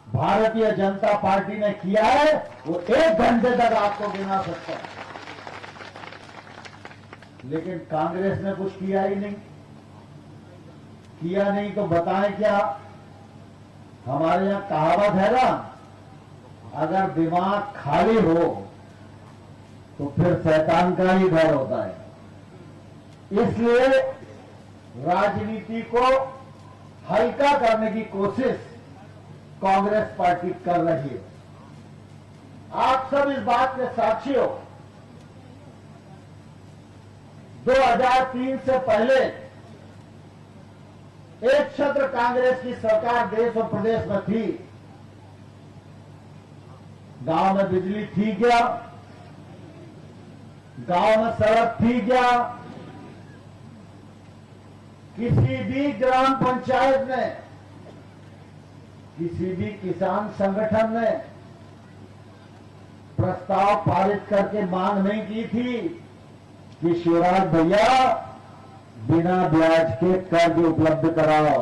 Bharatiya Janata party ने किया है वो 1 घंटे तक आपको गिना सकता है, लेकिन कांग्रेस ने कुछ किया ही नहीं। किया नहीं तो बताएं क्या? हमारे यहां कहावत है ना, अगर दिमाग खाली हो तो फिर शैतान का ही घर होता है। इसलिए राजनीति को हल्का करने की कोशिश कांग्रेस पार्टी कर रही है। आप सब इस बात के साक्षी हो। 2003 से पहले एक छत्र कांग्रेस की सरकार देश और प्रदेश में थी। गांव में बिजली थी क्या? गांव में सड़क थी क्या? किसी भी ग्राम पंचायत ने, किसी भी किसान संगठन ने प्रस्ताव पारित करके मांग नहीं की थी कि शिवराज भैया बिना ब्याज के कर्ज उपलब्ध कराओ,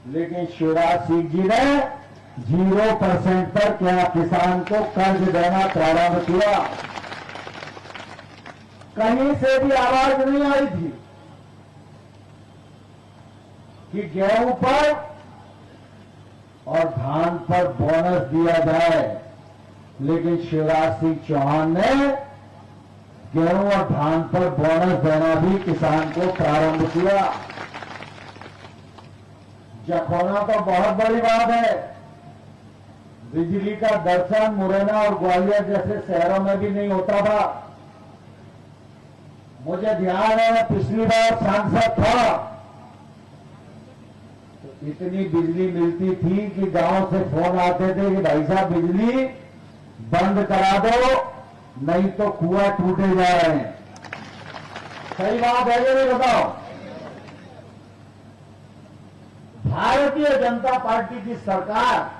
लेकिन शिवराज सिंह जी ने 0% पर क्या किसान को कर्ज देना प्रारंभ किया। कहीं से भी आवाज नहीं आई थी कि गेहूं पर और धान पर बोनस दिया जाए, लेकिन शिवराज सिंह चौहान ने गेहूं और धान पर बोनस देना भी किसान को प्रारंभ किया। जखौना तो बहुत बड़ी बात है। बिजली का दर्शन मुरैना और ग्वालियर जैसे शहरों में भी नहीं होता था। मुझे ध्यान है, पिछली बार सांसद था तो इतनी बिजली मिलती थी कि गांव से फोन आते थे कि भाई साहब बिजली बंद करा दो, नहीं तो कुआं टूटे जा रहे हैं। सही बात है ये नहीं? बताओ। भारतीय जनता पार्टी की सरकार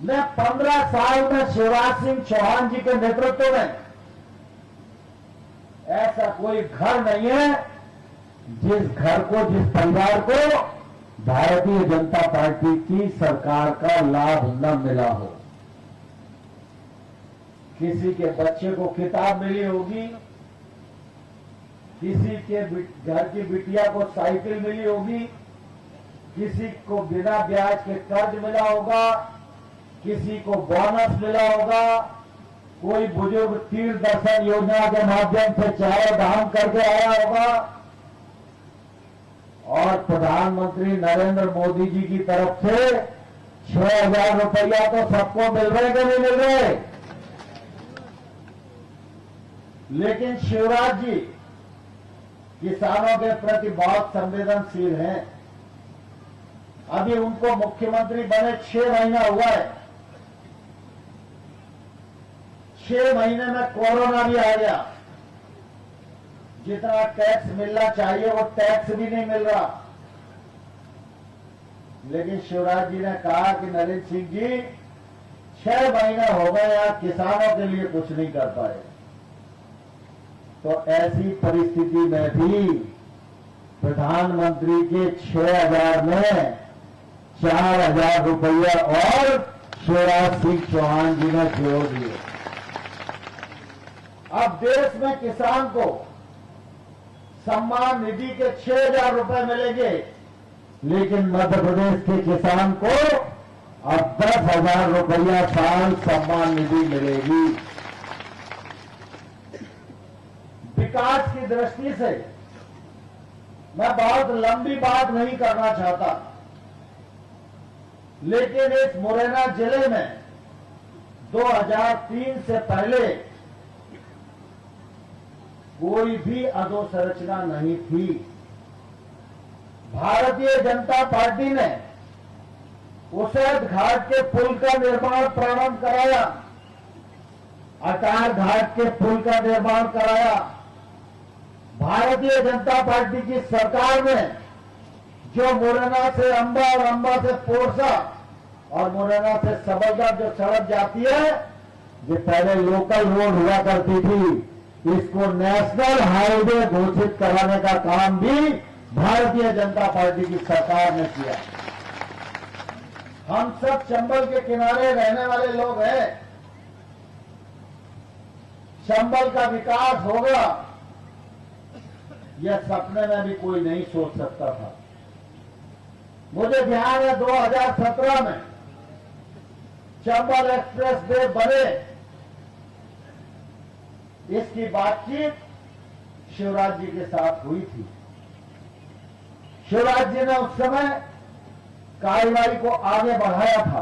ने 15 साल में शिवराज सिंह चौहान जी के नेतृत्व में ऐसा कोई घर नहीं है जिस घर को, जिस परिवार को भारतीय जनता पार्टी की सरकार का लाभ न मिला हो। किसी के बच्चे को किताब मिली होगी, किसी के घर की बिटिया को साइकिल मिली होगी, किसी को बिना ब्याज के कर्ज मिला होगा, किसी को बोनस मिला होगा, कोई बुजुर्ग तीर्थ दर्शन योजना के माध्यम से 4 धाम करके आया होगा, और प्रधानमंत्री नरेंद्र मोदी जी की तरफ से 6,000 रुपया तो सबको मिल रहे कि नहीं मिल रहे? लेकिन शिवराज जी किसानों के प्रति बहुत संवेदनशील हैं। अभी उनको मुख्यमंत्री बने 6 महीना हुआ है। 6 महीने में कोरोना भी आ गया। जितना टैक्स मिलना चाहिए वो टैक्स भी नहीं मिल रहा। लेकिन शिवराज जी ने कहा कि नरेंद्र सिंह जी 6 महीने हो गए आप किसानों के लिए कुछ नहीं कर पाए। तो ऐसी परिस्थिति में भी प्रधानमंत्री के 6,000 में 4,000 रुपया और शिवराज सिंह चौहान जी ने जोड़ दिए। अब देश में किसान को सम्मान निधि के 6,000 रुपए मिलेंगे, लेकिन मध्य प्रदेश के किसान को अब 10,000 रुपया साल सम्मान निधि मिलेगी। विकास की दृष्टि से मैं बहुत लंबी बात नहीं करना चाहता, लेकिन इस मुरैना जिले में 2003 से पहले कोई भी अधोसंरचना नहीं थी। भारतीय जनता पार्टी ने उसैद घाट के पुल का निर्माण प्रारंभ कराया, अटार घाट के पुल का निर्माण कराया। भारतीय जनता पार्टी की सरकार ने जो मुरैना से अंबा और अंबा से पोरसा और मुरैना से सबलगढ़ जो सड़क जाती है, जो पहले लोकल रोड हुआ करती थी, इसको नेशनल हाईवे घोषित कराने का काम भी भारतीय जनता पार्टी की सरकार ने किया। हम सब चंबल के किनारे रहने वाले लोग हैं। चंबल का विकास होगा, यह सपने में भी कोई नहीं सोच सकता था। मुझे ध्यान है 2017 में चंबल एक्सप्रेस वे बने, इसकी बातचीत शिवराज जी के साथ हुई थी। शिवराज जी ने उस समय कार्यवाही को आगे बढ़ाया था।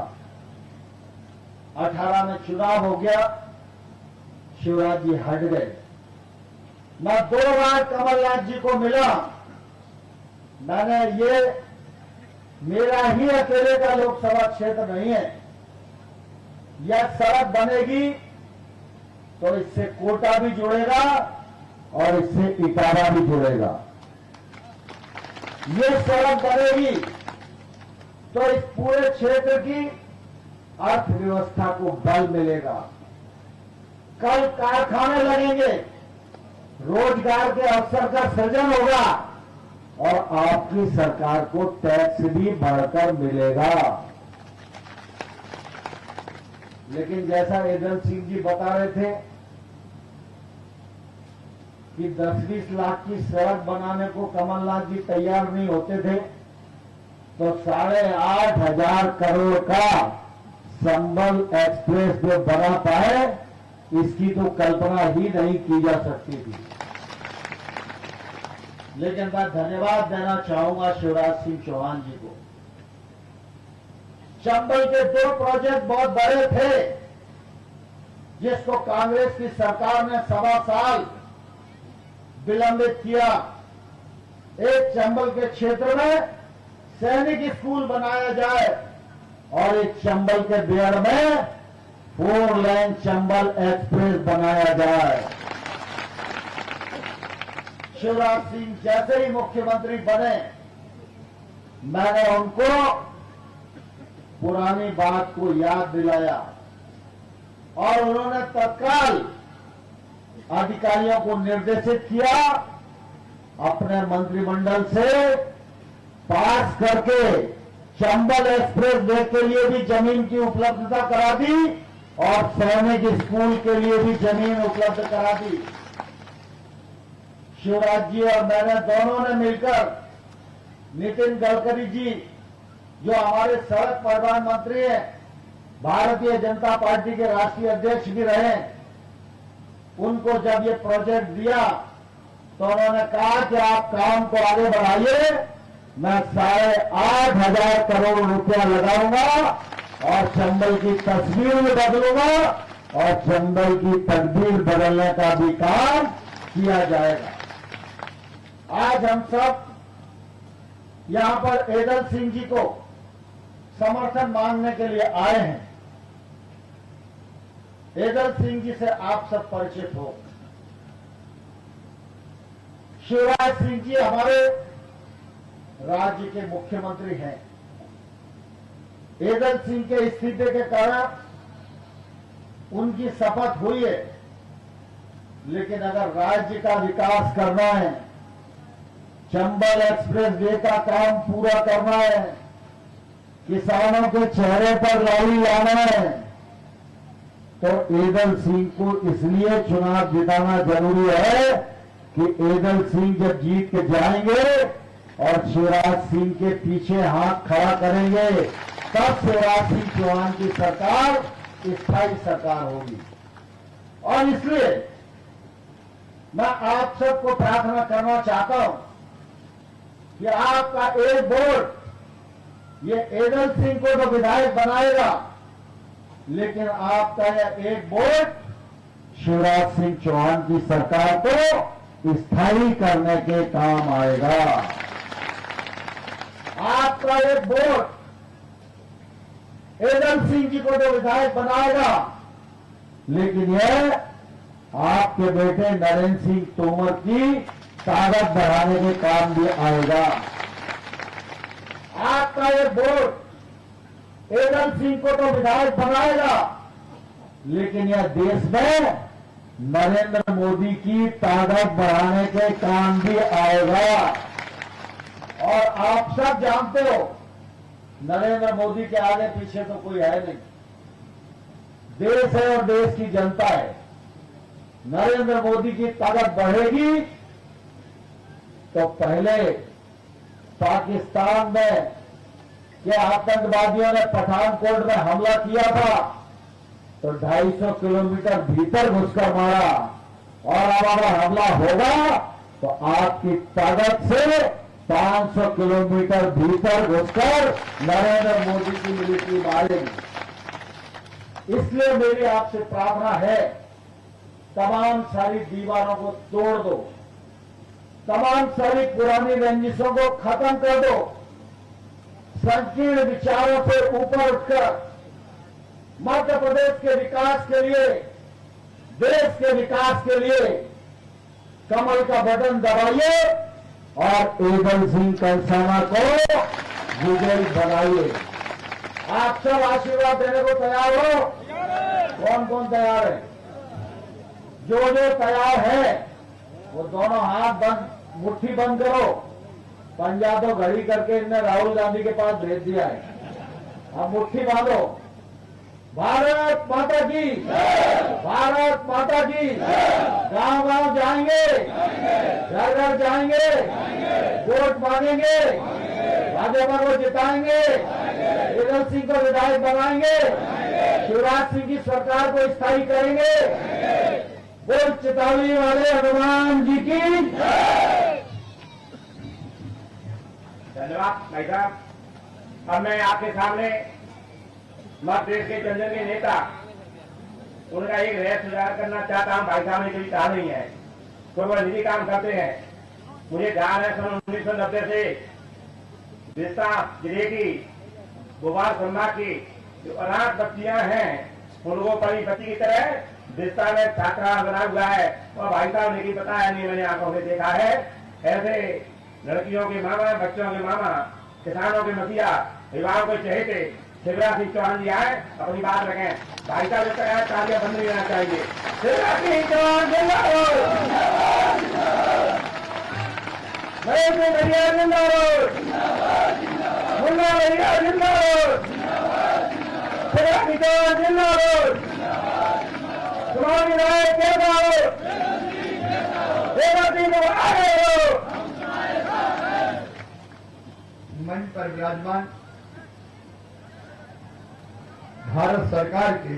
18 में चुनाव हो गया, शिवराज जी हट गए। मैं 2 बार कमलनाथ जी को मिला। मैंने ये मेरा ही अकेले का लोकसभा क्षेत्र नहीं है, यह सड़क बनेगी तो इससे कोटा भी जुड़ेगा और इससे इटावा भी जुड़ेगा। ये सड़क बनेगी तो इस पूरे क्षेत्र की अर्थव्यवस्था को बल मिलेगा। कल कारखाने लगेंगे, रोजगार के अवसर का सृजन होगा और आपकी सरकार को टैक्स भी बढ़कर मिलेगा। लेकिन जैसा एडल सिंह जी बता रहे थे कि 10-20 लाख की सड़क बनाने को कमलनाथ जी तैयार नहीं होते थे, तो 8,500 करोड़ का संबल एक्सप्रेस जो बना पाए, इसकी तो कल्पना ही नहीं की जा सकती थी। लेकिन मैं धन्यवाद देना चाहूंगा शिवराज सिंह चौहान जी को। चंबल के 2 प्रोजेक्ट बहुत बड़े थे, जिसको कांग्रेस की सरकार ने 1.25 साल विलंबित किया। एक चंबल के क्षेत्र में सैनिक स्कूल बनाया जाए और एक चंबल के बेड़ में 4 लेन चंबल एक्सप्रेस बनाया जाए। शिवराज सिंह जैसे ही मुख्यमंत्री बने, मैंने उनको पुरानी बात को याद दिलाया और उन्होंने तत्काल अधिकारियों को निर्देशित किया, अपने मंत्रिमंडल से पास करके चंबल एक्सप्रेस वे के लिए भी जमीन की उपलब्धता करा दी और सैनिक स्कूल के लिए भी जमीन उपलब्ध करा दी। शिवराज जी और मैंने दोनों ने मिलकर, नितिन गडकरी जी जो हमारे सड़क परिवहन मंत्री हैं, भारतीय जनता पार्टी के राष्ट्रीय अध्यक्ष भी रहे, उनको जब ये प्रोजेक्ट दिया तो उन्होंने कहा कि आप काम को आगे बढ़ाइए, मैं 8,500 करोड़ रुपया लगाऊंगा और चंबल की तस्वीर भी बदलूंगा और चंबल की तकदीर बदलने का भी काम किया जाएगा। आज हम सब यहां पर एडल सिंह जी को समर्थन मांगने के लिए आए हैं। एडल सिंह जी से आप सब परिचित हो। शिवराज सिंह जी हमारे राज्य के मुख्यमंत्री हैं। एडल सिंह के इस्तीफे के कारण उनकी शपथ हुई है, लेकिन अगर राज्य का विकास करना है, चंबल एक्सप्रेस वे का काम पूरा करना है, किसानों के चेहरे पर लाली लाना है, तो एडल सिंह को इसलिए चुनाव जिताना जरूरी है कि एडल सिंह जब जीत के जाएंगे और शिवराज सिंह के पीछे हाथ खड़ा करेंगे, तब शिवराज सिंह चौहान की सरकार स्थायी सरकार होगी। और इसलिए मैं आप सबको प्रार्थना करना चाहता हूं कि आपका एक वोट ये एडल सिंह को तो विधायक बनाएगा, लेकिन आपका यह एक वोट शिवराज सिंह चौहान की सरकार को स्थायी करने के काम आएगा। आपका एक वोट एडल सिंह जी को तो विधायक बनाएगा, लेकिन यह आपके बेटे नरेंद्र सिंह तोमर की ताकत बढ़ाने के काम भी आएगा। आपका ये वोट एडल सिंह को तो विधायक बनाएगा, लेकिन यह देश में नरेंद्र मोदी की ताकत बढ़ाने के काम भी आएगा। और आप सब जानते हो नरेंद्र मोदी के आगे पीछे तो कोई है नहीं। देश है और देश की जनता है। नरेंद्र मोदी की ताकत बढ़ेगी तो पहले पाकिस्तान में के आतंकवादियों ने पठानकोट में हमला किया था तो 250 किलोमीटर भीतर घुसकर मारा, और अब अगर हमला होगा तो आपकी ताकत से 500 किलोमीटर भीतर घुसकर नरेंद्र मोदी की मिलिट्री मारेगी। इसलिए मेरी आपसे प्रार्थना है, तमाम सारी दीवारों को तोड़ दो, तमाम सारी पुरानी रंजिशों को खत्म कर दो, संकीर्ण विचारों से ऊपर उठकर मध्य प्रदेश के विकास के लिए, देश के विकास के लिए कमल का बटन दबाइए और एगल सिंह कंसाना को विजयी बनाइए। आप सब आशीर्वाद देने को तैयार हो? कौन कौन तैयार है? जो जो तैयार है वो दोनों हाथ बंद, मुट्ठी बंद करो। पंजा तो घड़ी करके इनने राहुल गांधी के पास भेज दिया है। अब मुट्ठी बांधो। भारत माता की, भारत माता की। गांव गांव जाएंगे, घर घर जाएंगे, वोट मांगेंगे, भाजपा को जिताएंगे, एगल सिंह को विधायक बनाएंगे, शिवराज सिंह की सरकार को स्थायी करेंगे। बोल चेतावनी वाले हनुमान जी की। धन्यवाद भाई साहब। अब मैं आपके सामने मध्य प्रदेश के जनजातीय नेता उनका एक रहस्य उजागर करना चाहता हूं। भाई साहब ने कभी कहा नहीं है, तो वह निजी काम करते हैं। मुझे ध्यान है सन 1990 से विस्ता जिले की बुबार संभाग की जो अनाथ बच्चियां हैं उनको परी बच्ची की तरह विस्ता में छात्रावास बना हुआ है। और भाई साहब ने की बताया नहीं, मैंने आंखों से देखा है। ऐसे लड़कियों के मामा, बच्चों के मामा, किसानों के मसीहा, विवाह को चहेते शिवराज सिंह चौहान जी आए, अपनी बात रखें। भाई साहब इसका यार तालियां बंद नहीं रहना चाहिए। शिवराज सिंह चौहान जिंदाबाद, नरेंद्र भैया जिंदाबाद, मुन्ना भैया जिंदाबाद, शिवराज सिंह चौहान जिंदाबाद, तुम्हारी राय कैसा हो? शिवराज सिंह को आगे हो। मंच पर विराजमान भारत सरकार के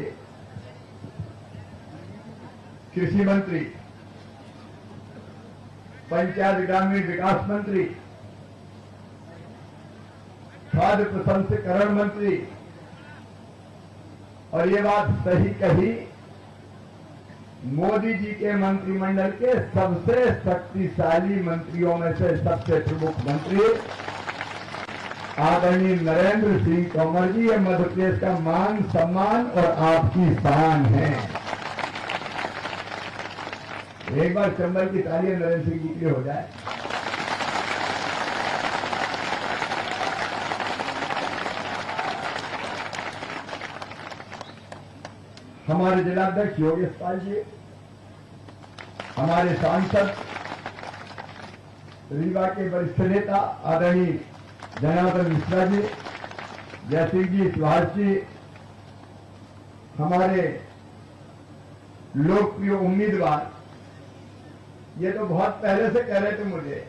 कृषि मंत्री, पंचायत ग्रामीण विकास मंत्री, खाद्य प्रसंस्करण मंत्री, और ये बात सही कही, मोदी जी के मंत्रिमंडल के सबसे शक्तिशाली मंत्रियों में से सबसे प्रमुख मंत्री आदरणीय नरेंद्र सिंह तोमर जी। ये मध्य प्रदेश का मान सम्मान और आपकी शान है। एक बार चंबल की तालियां नरेंद्र सिंह जी के लिए हो जाए। हमारे जिलाध्यक्ष योगेश पाल जी, हमारे सांसद रीवा के वरिष्ठ नेता आदरणीय जनार्दन मिश्रा जी, जयसिंह जी, सुभाष जी, हमारे लोकप्रिय उम्मीदवार, ये तो बहुत पहले से कह रहे थे मुझे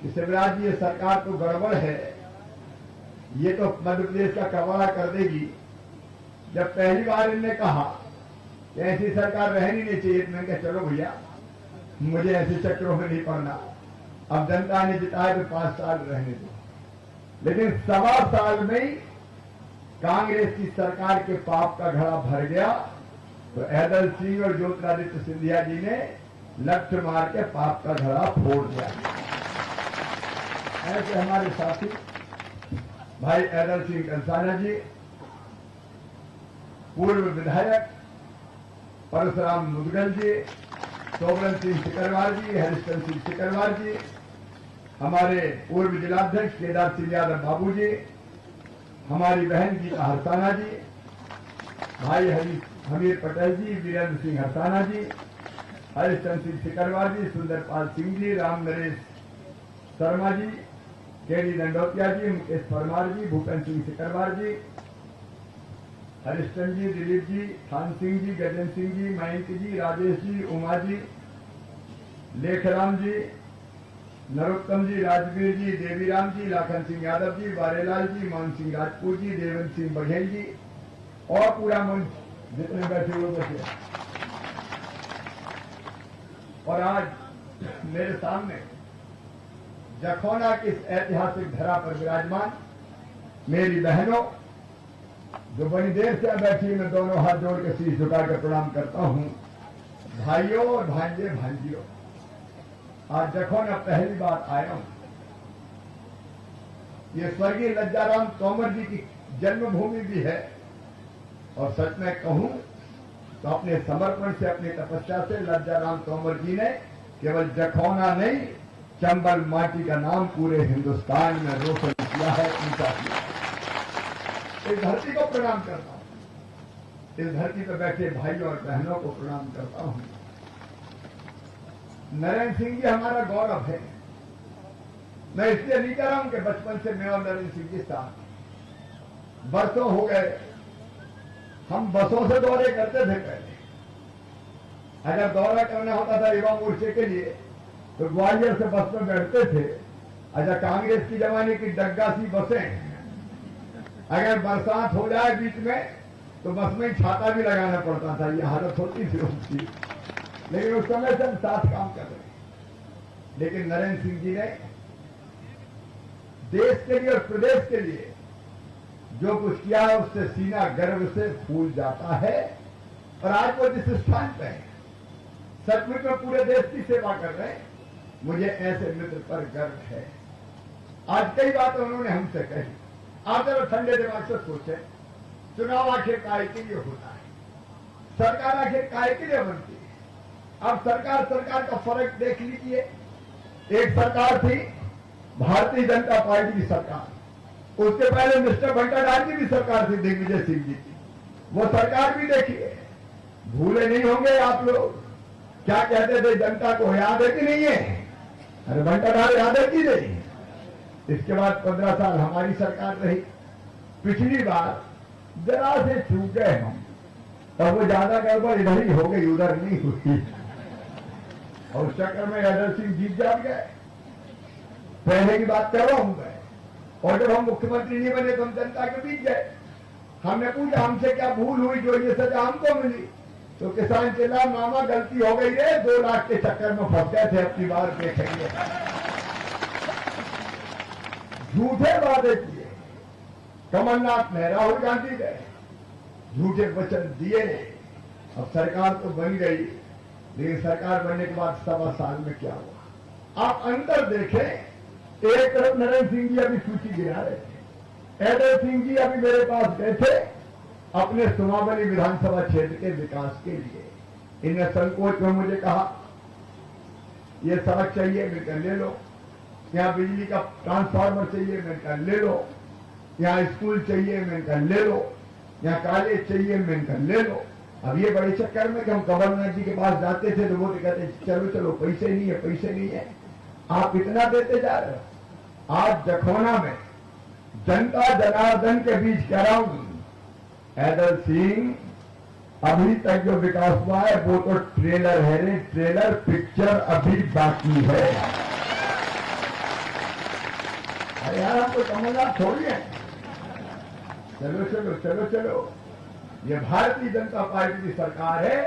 कि शिवराज जी ये सरकार तो गड़बड़ है, ये तो मध्य प्रदेश का कबाड़ा कर देगी। जब पहली बार इनने कहा कि ऐसी सरकार रहनी नहीं चाहिए, तो मैंने कहा चलो भैया मुझे ऐसे चक्रों में नहीं पड़ना। अब जनता ने जिताया तो 5 साल रहने दो। लेकिन 1.25 साल में ही कांग्रेस की सरकार के पाप का घड़ा भर गया, तो एगल सिंह और ज्योतिरादित्य सिंधिया जी ने लठ मार के पाप का घड़ा फोड़ दिया। ऐसे हमारे साथी भाई एगल सिंह कंसाना जी, पूर्व विधायक परशुराम मुदगल जी, सोबरन सिंह सिकरवार जी, हरिश्चंद्र सिंह सिकरवार जी, हमारे पूर्व जिलाध्यक्ष केदार सिंह यादव बाबू जी, हमारी बहन गीता हरसाना जी, भाई हमीर पटेल जी, वीरेंद्र सिंह हरसाना जी, हरिश्चंद्र सिंह सिकरवार जी, सुंदरपाल सिंह जी, राम नरेश शर्मा जी, केडी दंडोतिया जी, मुकेश परमार जी, भूपेंद्र सिंह सिकरवार जी, हरिश्चंद्र जी, दिलीप जी, थान सिंह जी, गजेंद्र सिंह जी, मयंक जी, राजेश जी, उमा जी, लेखराम जी, नरोत्तम जी, राजवीर जी, देवीराम जी, लाखन सिंह यादव जी, वारेलाल जी, मान सिंह राजपूत जी, देवेंद्र सिंह बघेल जी और पूरा मंच जितने बैठे हुए बैठे। और आज मेरे सामने जखौना की इस ऐतिहासिक धरा पर विराजमान मेरी बहनों, जो बड़ी देर से बैठी, मैं दोनों हाथ जोड़ के शीश झुकाकर प्रणाम करता हूं। भाइयों और भांजे भांजियों, आज जखौना पहली बार आया हूं। ये स्वर्गीय लज्जाराम तोमर जी की जन्मभूमि भी है और सच में कहूं तो अपने समर्पण से, अपनी तपस्या से लज्जाराम तोमर जी ने केवल जखौना नहीं, चंबल माटी का नाम पूरे हिंदुस्तान में रोशन किया है, ऊंचा किया। इस धरती को प्रणाम करता हूं, इस धरती पर बैठे भाइयों और बहनों को प्रणाम करता हूं। नरेंद्र सिंह जी हमारा गौरव है। मैं इसलिए नहीं कह रहा हूं कि बचपन से मैं और नरेंद्र सिंह जी साथ बरसों हो गए, हम बसों से दौरे करते थे पहले। अगर दौरा करना होता था युवा मोर्चे के लिए तो ग्वालियर से बस में बैठते थे। अच्छा, कांग्रेस की जमाने की डग्गा सी बसें, अगर बरसात हो जाए बीच में तो बस में छाता भी लगाना पड़ता था, ये हालत होती थी उसकी। लेकिन उस समय से हम साथ काम कर रहे हैं। लेकिन नरेंद्र सिंह जी ने देश के लिए और प्रदेश के लिए जो कुछ किया है उससे सीना गर्व से फूल जाता है। और आज वो जिस स्थान पे है, सचमुच में पूरे देश की सेवा कर रहे हैं, मुझे ऐसे मित्र पर गर्व है। आज कई बातें उन्होंने हमसे कही। आप जरा ठंडे दिमाग से सोचें, चुनाव आखिर काय के लिए होता है, सरकार आखिर काय के लिए बनती है। अब सरकार का फर्क देख लीजिए। एक सरकार थी भारतीय जनता पार्टी की सरकार, उसके पहले मिस्टर भट्टाचार्य की भी सरकार थी, दिग्विजय सिंह जी की। वो सरकार भी देखिए, भूले नहीं होंगे आप लोग। क्या कहते थे, जनता को याद है कि नहीं है? अरे भट्टाचार्य याद है कि नहीं? इसके बाद 15 साल हमारी सरकार रही। पिछली बार जरा से चूक गए हम, और वो ज्यादा गड़बड़ इधर ही हो गई, उधर नहीं हुई। और उस चक्कर में अजय सिंह जीत जाग गए। पहले की बात कर रहा हूं मैं। और जब हम मुख्यमंत्री नहीं बने तो हम जनता के बीच गए। हमने पूछा हमसे क्या भूल हुई जो ये सजा हमको मिली? तो किसान चिल्ला, मामा गलती हो गई रे, 2 लाख के चक्कर में फंस गए थे, अपनी बार देखेंगे। झूठे वादे किए, कमलनाथ ने, राहुल गांधी गए, झूठे वचन दिए। अब सरकार तो बन गई, लेकिन सरकार बनने के बाद 1.25 साल में क्या हुआ आप अंतर देखें। एक तरफ नरेंद्र सिंह जी अभी सूची गिरा रहे थे, अजय सिंह जी अभी मेरे पास गए थे अपने सुमावली विधानसभा क्षेत्र के विकास के लिए। इनने संकोच में मुझे कहा, ये सड़क चाहिए, मिलकर ले लो। यहाँ बिजली का ट्रांसफार्मर चाहिए, मिलकर ले लो। यहाँ स्कूल चाहिए, मिलकर ले लो। यहाँ कॉलेज चाहिए, मिलकर ले लो। अब ये बड़े चक्कर में कि हम कमलनाथ जी के पास जाते थे तो वो तो कहते चलो चलो, पैसे नहीं है, पैसे नहीं है। आप इतना देते जा रहे हो। आज जखौना में जनता जनार्दन के बीच कह रहा हूं, ऐदल सिंह अभी तक जो विकास हुआ है वो तो ट्रेलर है रे, ट्रेलर, पिक्चर अभी बाकी है। अरे यार, आपको कमलनाथ छोड़िए, चलो चलो चलो चलो। ये भारतीय जनता पार्टी की सरकार है।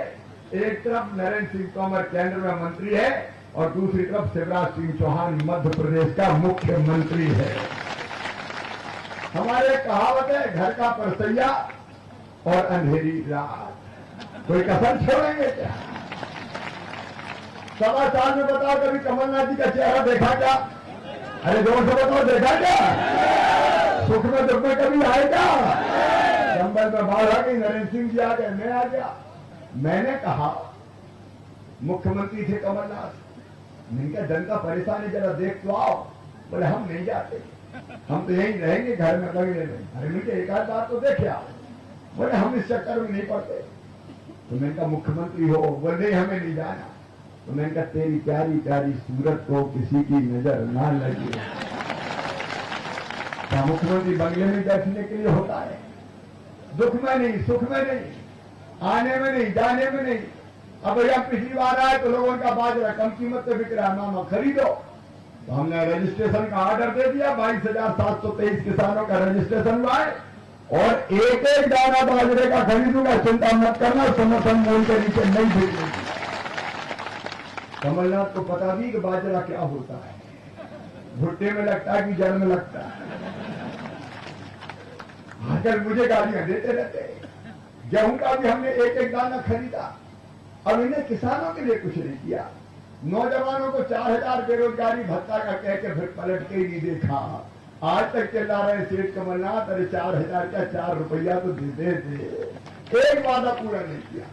एक तरफ नरेंद्र सिंह तोमर केंद्र में मंत्री है और दूसरी तरफ शिवराज सिंह चौहान मध्य प्रदेश का मुख्यमंत्री है। हमारे कहावत है, घर का परसैया और अंधेरी रात। कोई कसर छोड़ेंगे क्या? 1.25 साल में बताओ कभी कमलनाथ जी का चेहरा देखा क्या? अरे जोर से बताओ, देखा क्या? सुख में दुख में कभी आएगा? चंबल में बाढ़ आ गई, नरेंद्र सिंह जी आ गए, मैं आ गया। मैंने कहा, मुख्यमंत्री थे कमलनाथ, मैंने कहा जनता परेशान है, जरा देख तो आओ। बोले हम नहीं जाते, हम तो यहीं रहेंगे, घर में लगे रहेंगे। अरे मुझे एक आध बात तो देखे आओ। बोले हम इस चक्कर में नहीं पड़ते। तो मैंने कहा मुख्यमंत्री हो? बोले हमें नहीं जाना। तो मैंने कहा तेरी प्यारी प्यारी सूरत को किसी की नजर ना लगे। क्या मुख्यमंत्री बंगले में बैठने के लिए होता है? दुख में नहीं, सुख में नहीं, आने में नहीं, जाने में नहीं। अब भैया पिछली बार आए तो लोगों का बाजरा कम कीमत पे बिक रहा है, मामा खरीदो। तो हमने रजिस्ट्रेशन का ऑर्डर दे दिया, 22,723 किसानों का रजिस्ट्रेशन हुआ है और एक एक दाना बाजरे का खरीदूंगा, चिंता मत करना, समर्थन मूल्य के नीचे नहीं बिकेगी। कमलनाथ को पता भी कि बाजरा क्या होता है, भुट्टे में लगता है कि जड़ में लगता है। आकर मुझे गालियां देते रहते। गेहूं का भी हमने एक एक दाना खरीदा और इन्हें किसानों के लिए कुछ नहीं किया। नौजवानों को 4,000 बेरोजगारी भत्ता का कह के फिर पलट के ही नहीं देखा। आज तक चिल्ला रहे सेठ कमलनाथ, अरे 4,000 का 4 रुपया तो दे दे। एक वादा पूरा नहीं किया,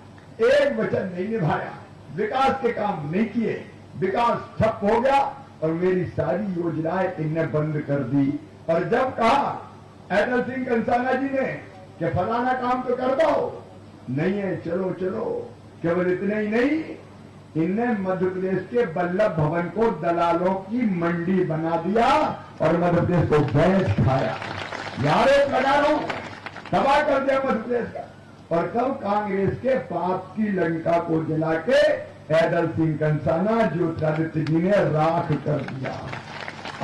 एक वचन नहीं निभाया, विकास के काम नहीं किए, विकास ठप हो गया और मेरी सारी योजनाएं इनने बंद कर दी। और जब कहा अटल सिंह कंसाना जी ने कि फलाना काम तो कर दो, नहीं है, चलो चलो। केवल इतने ही नहीं, इनने मध्य प्रदेश के वल्लभ भवन को दलालों की मंडी बना दिया और मध्य प्रदेश को भैंस खाया। यार लगा रहा हूं, तबाह कर दिया मध्य प्रदेश का। और तब कांग्रेस के पाप की लंका को जला के अटल सिंह कंसाना, ज्योतिरादित्य जी ने राख कर दिया।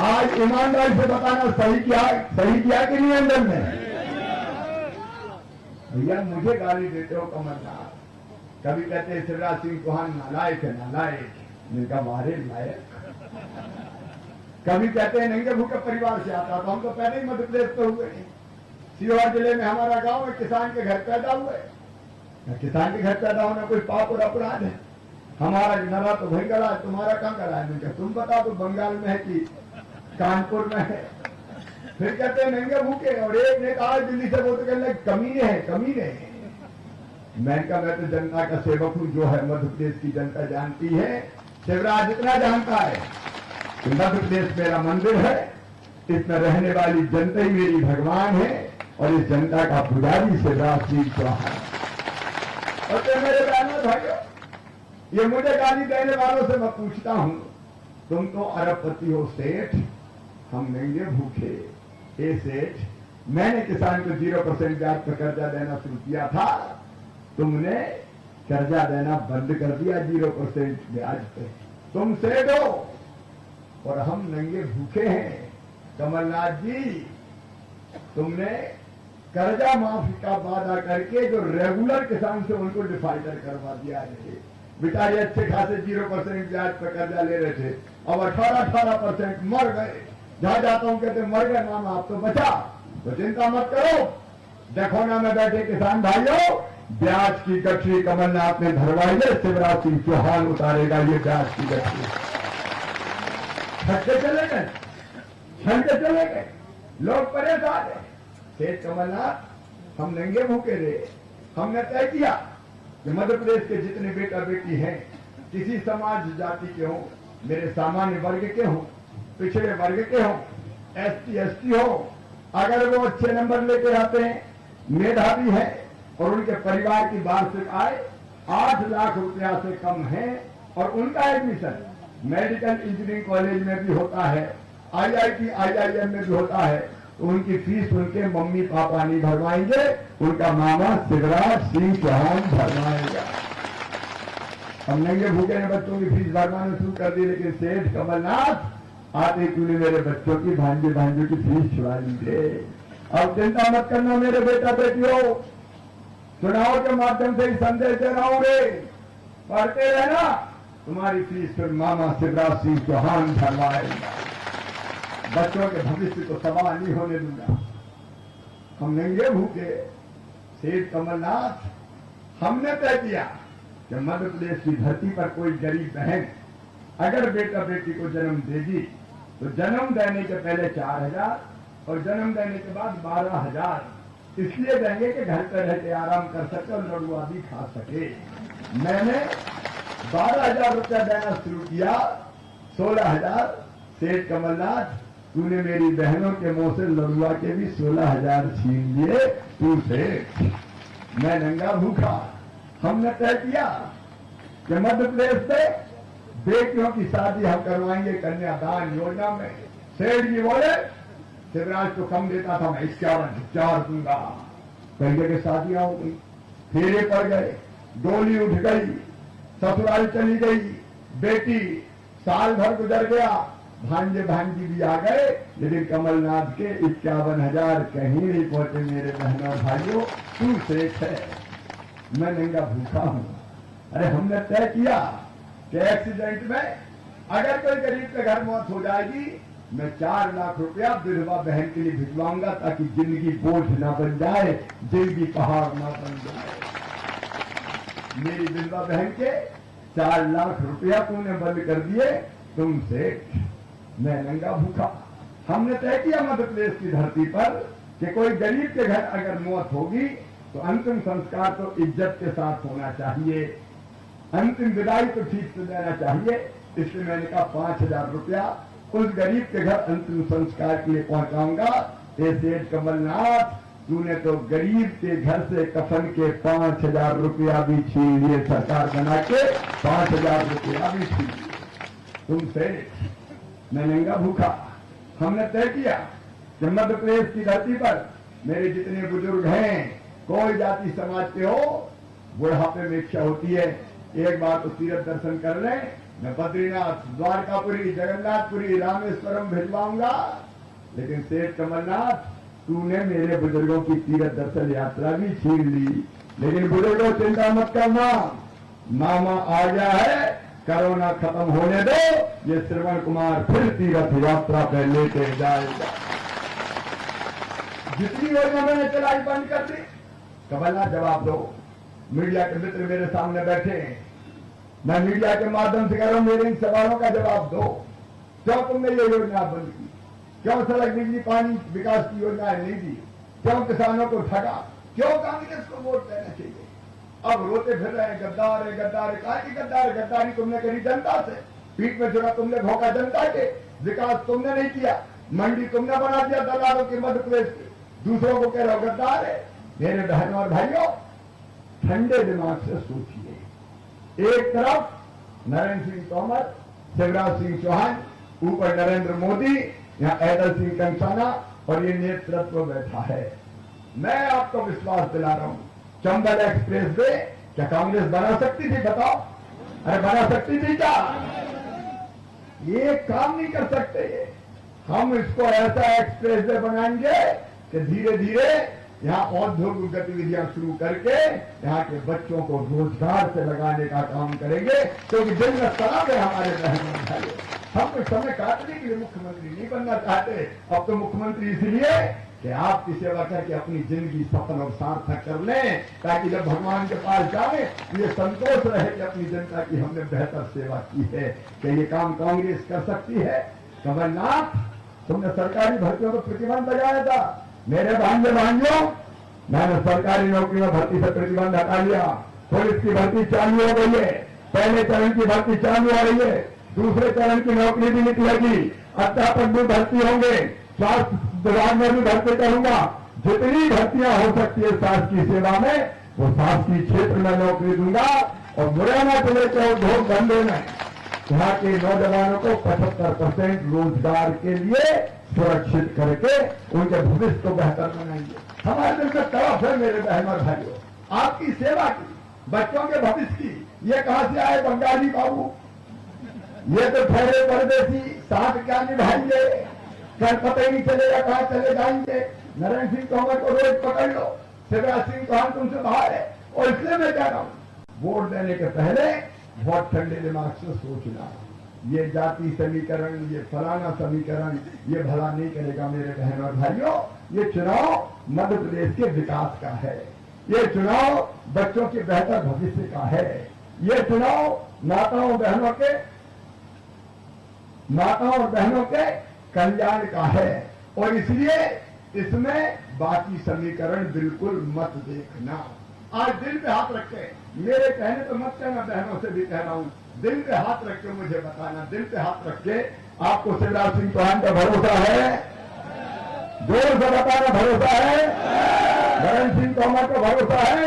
आज ईमानदारी से बताना सही किया कि नहीं अंदर में? भैया मुझे गाली देते हो कमलनाथ, कभी कहते हैं शिवराज सिंह चौहान नालायक है, नालायक, जिनका मारे लायक। कभी कहते हैं नंगे भूखे परिवार से आता, तो हम तो पहले ही मध्य प्रदेश पे हुए। सीहोर जिले में हमारा गांव है, किसान के घर पैदा हुए। किसान के घर पैदा होना कोई पाप और अपराध है? हमारा नरा तो वही गला है, तुम्हारा कहाँ गला है? तुम बता दो बंगाल में है कि कानपुर में है? फिर कहते हैं नंगे भूखे। और एक ने कहा दिल्ली से, वो तो कहने लगे कमीने हैं, कमीने हैं। मैं तो जनता का सेवक हूं, जो है मध्य प्रदेश की जनता जानती है। शिवराज इतना जानता है कि मध्य प्रदेश मेरा मंदिर है, इसमें रहने वाली जनता ही मेरी भगवान है और इस जनता का पुजारी शिवराज सिंह चौहान। और तो मेरे बहनों भाइयों, ये मुझे गाली देने वालों से मैं पूछता हूं, तुम तो अरबपति हो सेठ, हम नंगे भूखे। ए सेठ, मैंने किसान को 0% ब्याज पर कर्जा देना शुरू किया था, तुमने कर्जा देना बंद कर दिया 0% ब्याज पे। तुम सेठ हो और हम नंगे भूखे हैं। कमलनाथ जी, तुमने कर्जा माफी का वादा करके जो रेगुलर किसान से उनको डिफाल्टर करवा दिया है। बेचारे अच्छे खासे 0% ब्याज पर कर्जा ले रहे थे, अब 18% मर गए। जहां जाता हूं कहते मर गए मामा, आप तो बचा। तो चिंता मत करो, देखो ना में बैठे किसान भाइयों, ब्याज की गठरी कमलनाथ ने धरवाई है, शिवराज सिंह चौहान उतारेगा ये ब्याज की गठरी। छटके चले गए, छटके चले गए, लोग परेशान है। सेठ कमलनाथ, हम नंगे भूखे रहे, हमने तय किया कि मध्य प्रदेश के जितने बेटा बेटी हैं, किसी समाज जाति के हों, मेरे सामान्य वर्ग के हों, पिछड़े वर्ग के हों, ST ST हो, अगर वो अच्छे नंबर लेके आते हैं, मेधावी है और उनके परिवार की वार्षिक आय 8 लाख रुपया से कम है और उनका एडमिशन मेडिकल इंजीनियरिंग कॉलेज में भी होता है, IIT IIM में भी होता है, तो उनकी फीस उनके मम्मी पापा नहीं भरवाएंगे, उनका मामा शिवराज सिंह चौहान भरवाएगा। हम नंगे भूखे ने बच्चों की फीस भरवाना शुरू कर दी, लेकिन सेठ कमलनाथ आते तूने मेरे बच्चों की भांजे भांजों की फीस छुड़ा लीजिए। अब चिंता मत करना मेरे बेटा बेटियों, चुनाव के माध्यम से ही संदेश दे रहा हूं रे, पढ़ते रहना, तुम्हारी फीस फिर मामा शिवराज सिंह चौहान भरवाएगा। बच्चों के भविष्य को तबाह नहीं होने दूंगा। हम नंगे भूखे सेठ कमलनाथ, हमने तय किया कि मध्य प्रदेश की धरती पर कोई गरीब बहन अगर बेटा बेटी को जन्म देगी तो जन्म देने के पहले 4,000 और जन्म देने के बाद 12,000 इसलिए देंगे कि घर पर रह के आराम कर सके और लड़ुआ भी खा सके। मैंने 12,000 रुपया देना शुरू किया, 16,000। सेठ कमलनाथ, तूने मेरी बहनों के मुंह से लड़ुआ के भी 16,000 छीन लिए, तू सेठ, मैं नंगा भूखा। हमने तय किया कि मध्य प्रदेश से बेटियों की शादी हम करवाएंगे कन्यादान योजना में। सेठ जी बोले शिवराज तो कम देता था, मैं 51,000 दूंगा। कई जगह शादियां हो गई, फेरे पड़ गए, डोली उठ गई, ससुराल चली गई, बेटी साल भर गुजर गया, भांजे भांजी भी आ गए, लेकिन कमलनाथ के 51,000 कहीं नहीं पहुंचे। मेरे बहनों और भाइयों, तू सेठ है, मैं नंगा भूखा हूं। अरे हमने तय किया कि एक्सीडेंट में अगर कोई गरीब के घर मौत हो जाएगी, मैं 4 लाख रुपया विधवा बहन के लिए भिजवाऊंगा, ताकि जिंदगी बोझ ना बन जाए, जिंदगी पहाड़ ना बन जाए। मेरी विधवा बहन के 4 लाख रुपया तूने बंद कर दिए, तुम सेठ, मैं नंगा भूखा। हमने तय किया मध्य प्रदेश की धरती पर कि कोई गरीब के घर अगर मौत होगी तो अंतिम संस्कार तो इज्जत के साथ होना चाहिए, अंतिम विदाई तो ठीक से देना चाहिए। इसलिए मैंने कहा 5,000 रुपया उस गरीब के घर अंतिम संस्कार के लिए पहुंचाऊंगा। ए सेठ कमलनाथ, तूने तो गरीब के घर से कफन के 5,000 रुपया भी छीन लिए, सरकार बना के 5,000 रुपया भी छीन लिए। तुम सेठ, मैं नंगा भूखा। हमने तय किया कि मध्य प्रदेश की धरती पर मेरे जितने बुजुर्ग हैं, कोई जाति समाज के हो, बुढ़ापे में इच्छा होती है एक बार तो तीर्थ दर्शन कर लें, मैं बद्रीनाथ, द्वारकापुरी, जगन्नाथपुरी, रामेश्वरम भिजवाऊंगा। लेकिन सेठ कमलनाथ, तूने मेरे बुजुर्गों की तीर्थ दर्शन यात्रा भी छीन ली। लेकिन बुजुर्गों, चिंता मत करना, मामा आ गया है, कोरोना खत्म होने दो, ये श्रवण कुमार फिर तीर्थ यात्रा पे लेके जाएगा। जितनी योजना मैंने चलाई बंद कर दी। कमलनाथ जवाब दो। मीडिया के मित्र मेरे सामने बैठे हैं, मैं मीडिया के माध्यम से कह रहा हूं, मेरे इन सवालों का जवाब दो। क्यों तुमने ये योजना बंद की? क्यों सड़क, बिजली, पानी, विकास की योजनाएं नहीं दी? क्यों किसानों को ठगा? क्यों कांग्रेस को वोट देना चाहिए? अब रोते फिर रहे हैं, गद्दार है, गद्दार है। कहा कि गद्दार है? गद्दारी तुमने करी जनता से, पीठ में चुना तुमने भोंका जनता के, विकास तुमने नहीं किया, मंडी तुमने बना दिया दलालों के मध्य प्रदेश के, दूसरों को कह रहे हो गद्दार है। मेरे बहनों और भाइयों, ठंडे दिमाग से सोचिए। एक तरफ नरेंद्र सिंह तोमर, शिवराज सिंह चौहान, ऊपर नरेंद्र मोदी, यहाँ ऐदल सिंह कंसाना और ये नेतृत्व बैठा है। मैं आपको विश्वास दिला रहा हूं, चंबल एक्सप्रेस वे क्या कांग्रेस बना सकती थी? बताओ, अरे बना सकती थी क्या? ये काम नहीं कर सकते। हम इसको ऐसा एक्सप्रेस वे बनाएंगे कि धीरे धीरे यहाँ औद्योगिक गतिविधियां शुरू करके यहाँ के बच्चों को रोजगार से लगाने का काम करेंगे, क्योंकि जन्नत तलब है हमारे बहनों भाइयों। हम कुछ समय काटने के लिए मुख्यमंत्री नहीं बनना चाहते। अब तो मुख्यमंत्री इसलिए कि आपकी सेवा करके अपनी जिंदगी सफल और सार्थक कर लें, ताकि जब भगवान के पास जाए ये संतोष रहे कि अपनी जनता की हमने बेहतर सेवा की है। कि ये काम कांग्रेस कर सकती है? कमलनाथ, तुमने सरकारी भर्तियों पर प्रतिबंध लगाया था। मेरे भांजे भांजियों, मैंने सरकारी नौकरी में भर्ती से प्रतिबंध हटा लिया। पुलिस की भर्ती चालू हो गई है, पहले चरण की भर्ती चालू हो रही है, दूसरे चरण की नौकरी भी निकलेगी, अध्यापक भी भर्ती होंगे, स्वास्थ्य विभाग में भी भर्ती करूंगा। जितनी भर्तियां हो सकती है शासकीय सेवा में, वो शासकीय क्षेत्र में नौकरी दूंगा। और मुरैना जिले के उद्योग धंधे में यहाँ के नौजवानों को 75% रोजगार के लिए सुरक्षित करके उनके भविष्य को बेहतर बनाएंगे। हमारे दिल में तरफ है मेरे बहनों और भाइयों, आपकी सेवा की, बच्चों के भविष्य की। ये कहां से आए बंगाली बाबू? ये तो ठहरे परदेसी, साथ क्या निभाएंगे? कल पता ही नहीं चलेगा कहां चले जाएंगे। नरेंद्र सिंह तोमर को रोज पकड़ लो, शिवराज सिंह चौहान तुमसे बाहर है। और इसलिए मैं कह रहा हूं, वोट देने के पहले बहुत ठंडे दिमाग से सोचना। ये जाति समीकरण, ये फलाना समीकरण, ये भला नहीं करेगा मेरे बहनों और भाइयों। ये चुनाव मध्य प्रदेश के विकास का है, ये चुनाव बच्चों के बेहतर भविष्य का है, ये चुनाव माताओं और बहनों के कल्याण का है। और इसलिए इसमें बाकी समीकरण बिल्कुल मत देखना। आज दिल पे हाथ रख के, मेरे कहने तो मत कहना, बहनों से भी कह रहा हूं, दिल पे हाथ रख के मुझे बताना, दिल पे हाथ रख के आपको शिवराज सिंह चौहान का भरोसा है? जोर से बताना, भरोसा है? नरेंद्र सिंह तोमर को भरोसा है?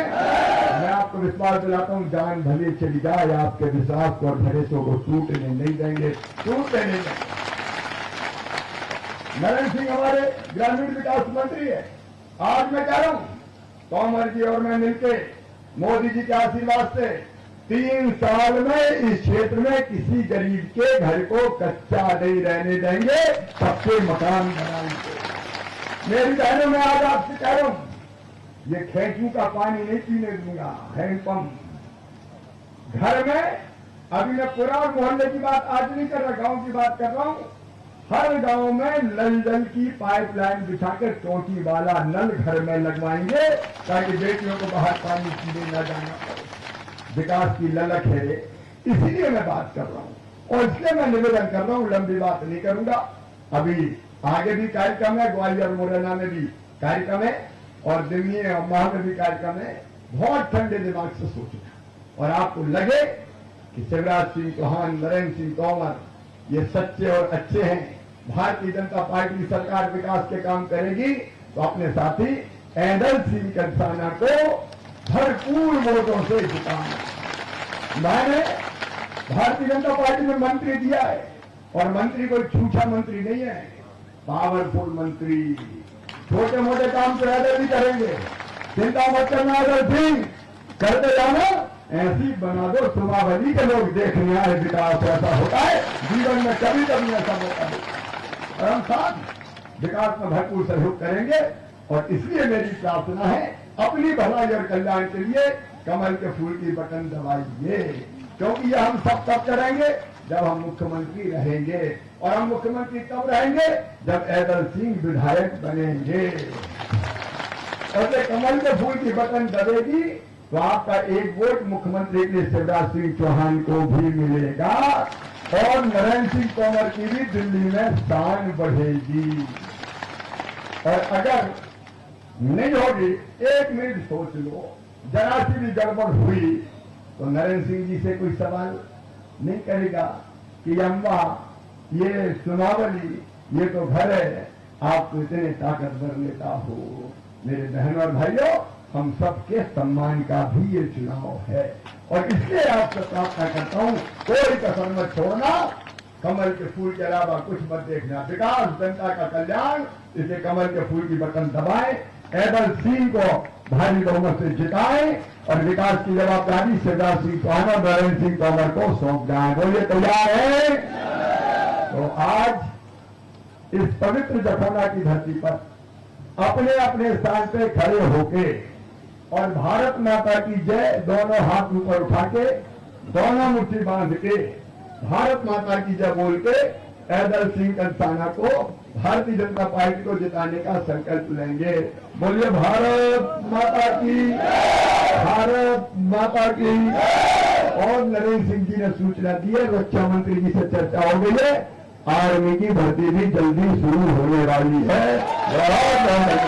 मैं आपको विश्वास दिलाता हूं, जान भले चली जाए, आपके विश्वास को और भरोसों को टूटने नहीं देंगे, टूटने नहीं देंगे। नरेंद्र सिंह हमारे ग्रामीण विकास मंत्री है। आज मैं कह रहा हूं, तोमर जी और मैं मिलके मोदी जी के आशीर्वाद से 3 साल में इस क्षेत्र में किसी गरीब के घर को कच्चा नहीं रहने देंगे, सबके मकान बनाएंगे। मेरी बहनों, मैं आज आपसे कह रहा हूं, ये खेचू का पानी नहीं पीने दूंगा, हैंडपंप घर में। अभी मैं पूरा मोहल्ले की बात आज नहीं कर रहा, गांव की बात कर रहा हूं। हर गांव में नल जल की पाइपलाइन बिछाकर टोटी वाला नल घर में लगवाएंगे, ताकि बेटियों को बाहर पानी पीने न जाना पड़े। विकास की ललक है, इसीलिए मैं बात कर रहा हूं और इसलिए मैं निवेदन कर रहा हूं, लंबी बात नहीं करूंगा। अभी आगे भी कार्यक्रम है, ग्वालियर मुरैना में भी कार्यक्रम है और दिल्ली और महा में भी कार्यक्रम है। बहुत ठंडे दिमाग से सोचना और आपको लगे कि शिवराज सिंह चौहान, नरेंद्र सिंह तोमर ये सच्चे और अच्छे हैं, भारतीय जनता पार्टी सरकार विकास के काम करेगी, तो अपने साथी ऐदल सिंह कंसाना को भरपूर वोटों से जिताना। मैंने भारतीय जनता पार्टी में मंत्री दिया है और मंत्री कोई छूछा मंत्री नहीं है, पावरफुल मंत्री। छोटे मोटे काम तो ऐदल भी करेंगे, चिंता मत करना। ऐदल सिंह करते जाना, ऐसी बना दो सुमावली के लोग देखने आए, विकास ऐसा होता है जीवन में, कभी कभी ऐसा होता है। और हम साथ विकास में भरपूर सहयोग करेंगे और इसलिए मेरी प्रार्थना है, अपनी भलाई और कल्याण के लिए कमल के फूल की बटन दबाइए, क्योंकि ये हम सब तब करेंगे जब हम मुख्यमंत्री रहेंगे और हम मुख्यमंत्री तब रहेंगे जब ऐदल सिंह विधायक बनेंगे। और जब कमल के फूल की बटन दबेगी तो आपका एक वोट मुख्यमंत्री के लिए शिवराज सिंह चौहान को भी मिलेगा और नरेंद्र सिंह तोमर की भी दिल्ली में शान बढ़ेगी। और अगर नहीं होगी, 1 मिनट सोच लो, जरा सी भी गड़बड़ हुई तो नरेंद्र सिंह जी से कोई सवाल नहीं करेगा कि अम्बा ये सुनावली, ये तो घर है, आप तो इतने ताकतवर नेता हो। मेरे बहनों और भाइयों, हम सबके सम्मान का भी ये चुनाव है और इसलिए आपसे प्रार्थना करता हूं, कोई कसर मत छोड़ना, कमल के फूल के अलावा कुछ मत देखना। विकास, जनता का कल्याण, इसे कमल के फूल की बटन दबाएं, ऐदल सिंह को भारी बहुमत से जिताएं और विकास की जवाबदारी शिवराज सिंह चौहान और नरेंद्र सिंह तोमर को सौंप जाए। बोलिए तैयार है? तो आज इस पवित्र जखौना की धरती पर अपने अपने स्थान पे खड़े होके और भारत माता की जय दोनों हाथ ऊपर उठा के, दोनों मुट्ठी बांध के भारत माता की जय बोल के ऐदल सिंह कंसाना को भारतीय जनता पार्टी को जिताने का संकल्प लेंगे। बोलिए भारत माता की, भारत माता की। और नरेंद्र सिंह जी ने सूचना दी है, रक्षा मंत्री जी से चर्चा हो गई है, आर्मी की भर्ती भी जल्दी शुरू होने वाली है। बहुत